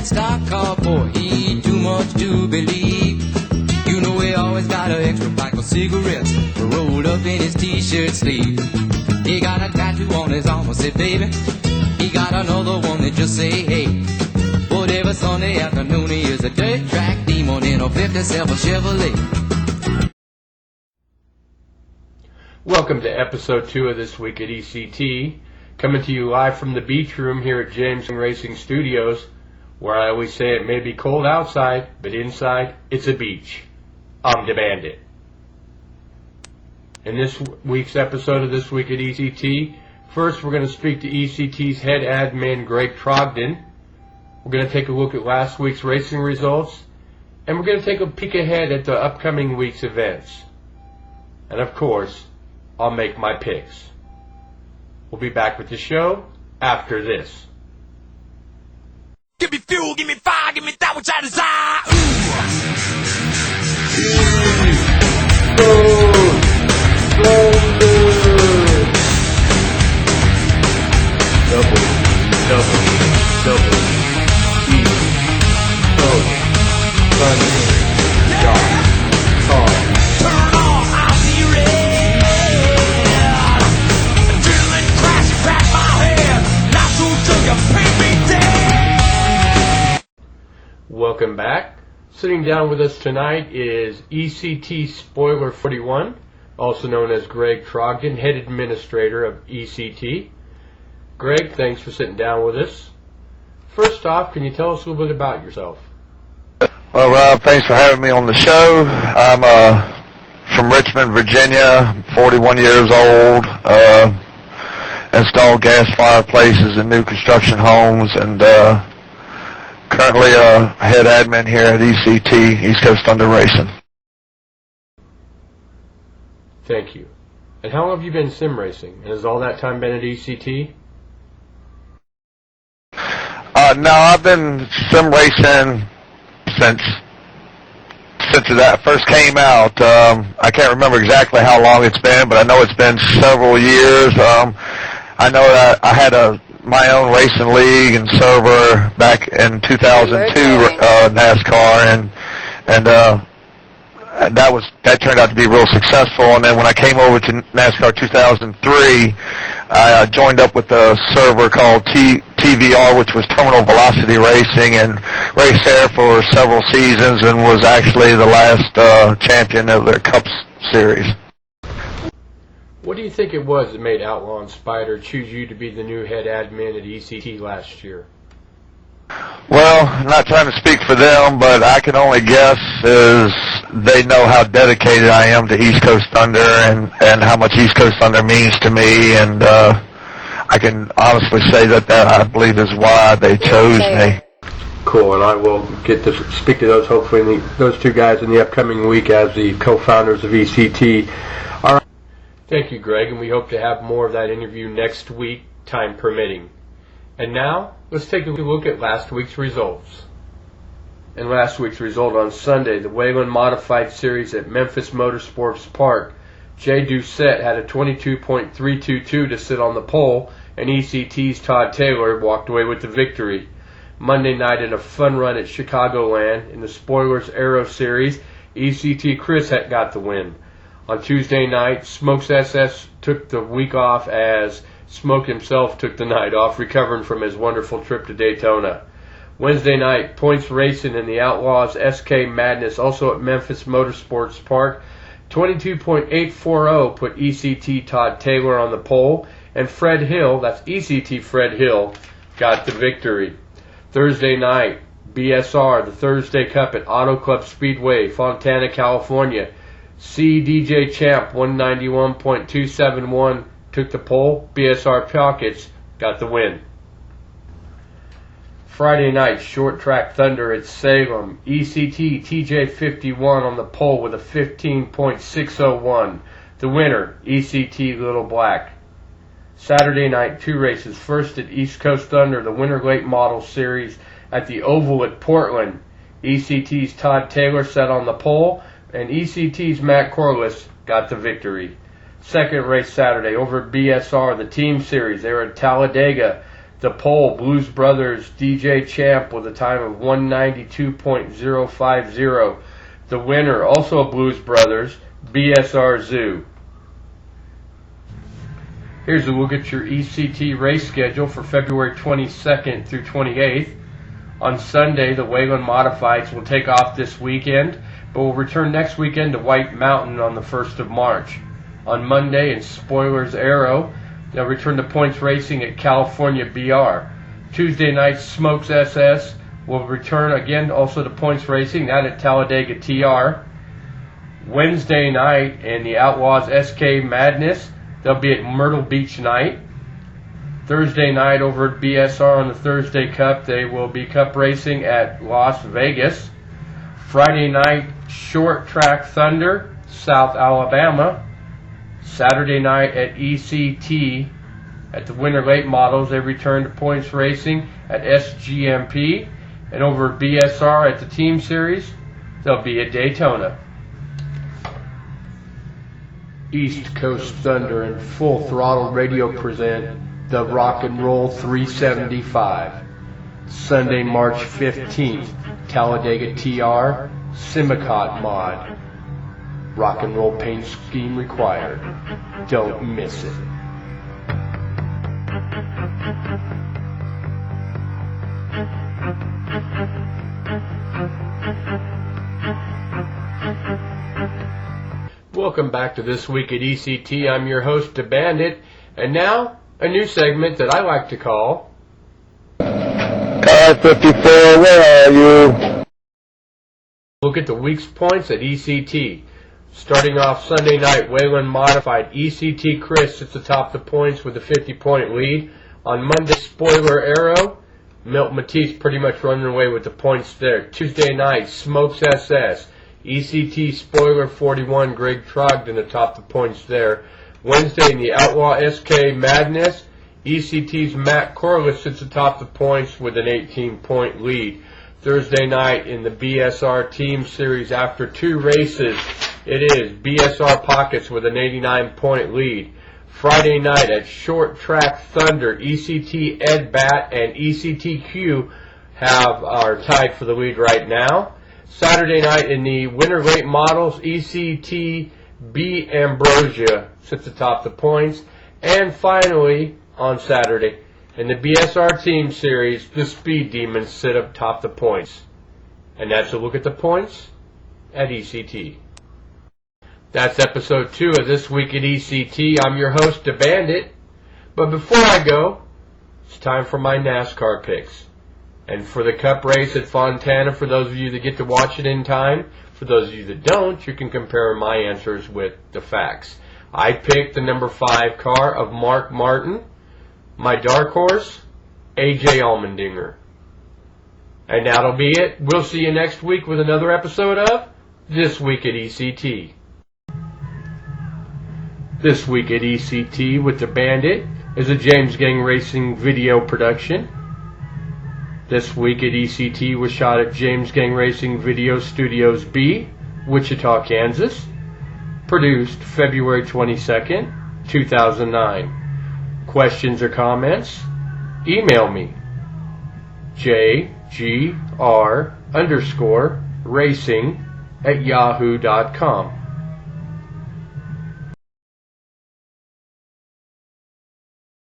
that stock car boy, he ain't too much to believe. You know he always got an extra pack of cigarettes rolled up in his t-shirt sleeve. He got a tattoo on his arm that say baby. He got another one that just say hey. But every Sunday afternoon he is a dirt track demon in a 57 Chevrolet. Welcome to episode 2 of This Week at ECT, coming to you live from the beach room here at JGR Racing Studios, where I always say it may be cold outside, but inside it's a beach. I'm DaBandit. In this week's episode of This Week at ECT, first we're going to speak to ECT's head admin Greg Trogdon. We're going to take a look at last week's racing results, and we're going to take a peek ahead at the upcoming week's events. And of course, I'll make my picks. We'll be back with the show after this. Give me fuel, give me fire, give me that which I desire. Double. East Coast Thunder. Car. Turn on, I'll see red. Adrenaline crash, crack my head. Not so till you pay me dead. Welcome back. Sitting down with us tonight is ECT Spoiler 41, also known as Greg Trogdon, head administrator of ECT. Greg, thanks for sitting down with us. First off, can you tell us a little bit about yourself? Well, Rob, thanks for having me on the show. I'm from Richmond, Virginia, 41 years old, install gas fireplaces in new construction homes, and currently head admin here at ECT, East Coast Thunder Racing. Thank you. And how long have you been sim racing? And has all that time been at ECT? No, I've been sim racing since that first came out. I can't remember exactly how long it's been, but I know it's been several years. I know that I had my own racing league and server back in 2002 NASCAR, and that turned out to be real successful. And then when I came over to NASCAR 2003, I joined up with a server called TVR, which was Terminal Velocity Racing, and raced there for several seasons and was actually the last champion of the Cup Series. What do you think it was that made Outlaw and Spider choose you to be the new head admin at ECT last year? Well, I'm not trying to speak for them, but I can only guess is they know how dedicated I am to East Coast Thunder and how much East Coast Thunder means to me, and I can honestly say that I believe is why they chose me. Cool, and I will get to speak to those two guys in the upcoming week as the co-founders of ECT. All right. Thank you, Greg, and we hope to have more of that interview next week, time permitting. And now, let's take a look at last week's results. In last week's result on Sunday, the Wayland Modified Series at Memphis Motorsports Park, Jay Doucette had a 22.322 to sit on the pole, and ECT's Todd Taylor walked away with the victory. Monday night in a fun run at Chicagoland in the Spoilers Aero Series, ECT Chris got the win. On Tuesday night, Smokes SS took the week off as Smoke himself took the night off, recovering from his wonderful trip to Daytona. Wednesday night, points racing in the Outlaws SK Madness, also at Memphis Motorsports Park. 22.840 put ECT Todd Taylor on the pole, and Fred Hill, that's ECT Fred Hill, got the victory. Thursday night, BSR, the Thursday Cup at Auto Club Speedway, Fontana, California. CDJ Champ 191.271 took the pole. BSR Pockets got the win. Friday night, Short Track Thunder at Salem. ECT TJ51 on the pole with a 15.601. The winner, ECT Little Black. Saturday night, 2 races. First at East Coast Thunder, the Winter Late Model Series at the Oval at Portland. ECT's Todd Taylor sat on the pole, and ECT's Matt Corliss got the victory. Second race Saturday over at BSR, the Team Series. They were at Talladega. The pole, Blues Brothers DJ Champ with a time of 192.050. The winner, also Blues Brothers, BSR Zoo. Here's a look at your ECT race schedule for February 22nd through 28th. On Sunday, the Wayland Modifieds will take off this weekend, but will return next weekend to White Mountain on the 1st of March. On Monday, in Spoilers Arrow, they'll return to points racing at California BR. Tuesday night, Smokes SS will return again also to points racing, that at Talladega TR. Wednesday night, in the Outlaws SK Madness, they'll be at Myrtle Beach night. Thursday night over at BSR on the Thursday Cup, they will be cup racing at Las Vegas. Friday night, Short Track Thunder, South Alabama. Saturday night at ECT, at the Winter Late Models, they return to points racing at SGMP. And over at BSR at the Team Series, they'll be at Daytona. East Coast Thunder and Full Throttle Radio present the Rock and Roll 375. Sunday, March 15th, Talladega TR, Simicott Mod. Rock and roll paint scheme required. Don't miss it. Welcome back to This Week at ECT. I'm your host, DaBandit, and now a new segment that I like to call Car 54, where are you? Look at the week's points at ECT. Starting off Sunday night, Wayland Modified, ECT Chris sits atop the points with a 50-point lead. On Monday, Spoiler Arrow, Milt Matisse pretty much running away with the points there. Tuesday night, Smokes SS, ECT Spoiler 41, Greg Trogdon atop the points there. Wednesday in the Outlaw SK Madness, ECT's Matt Corliss sits atop the points with an 18-point lead. Thursday night in the BSR Team Series, after two races, it is BSR Pockets with an 89-point lead. Friday night at Short Track Thunder, ECT Ed Bat and ECTQ are tied for the lead right now. Saturday night in the Winter Late Models, ECT B Ambrosia sits atop the points. And finally, on Saturday, in the BSR Team Series, the Speed Demons sit up top the points. And that's a look at the points at ECT. That's episode 2 of This Week at ECT. I'm your host, DaBandit. But before I go, it's time for my NASCAR picks. And for the Cup race at Fontana, for those of you that get to watch it in time, for those of you that don't, you can compare my answers with the facts. I picked the number 5 car of Mark Martin. My dark horse, A.J. Allmendinger. And that'll be it. We'll see you next week with another episode of This Week at ECT. This Week at ECT with DaBandit is a James Gang Racing video production. This Week at ECT was shot at James Gang Racing Video Studios B, Wichita, Kansas. Produced February 22nd, 2009. Questions or comments? Email me. JGR_racing@yahoo.com.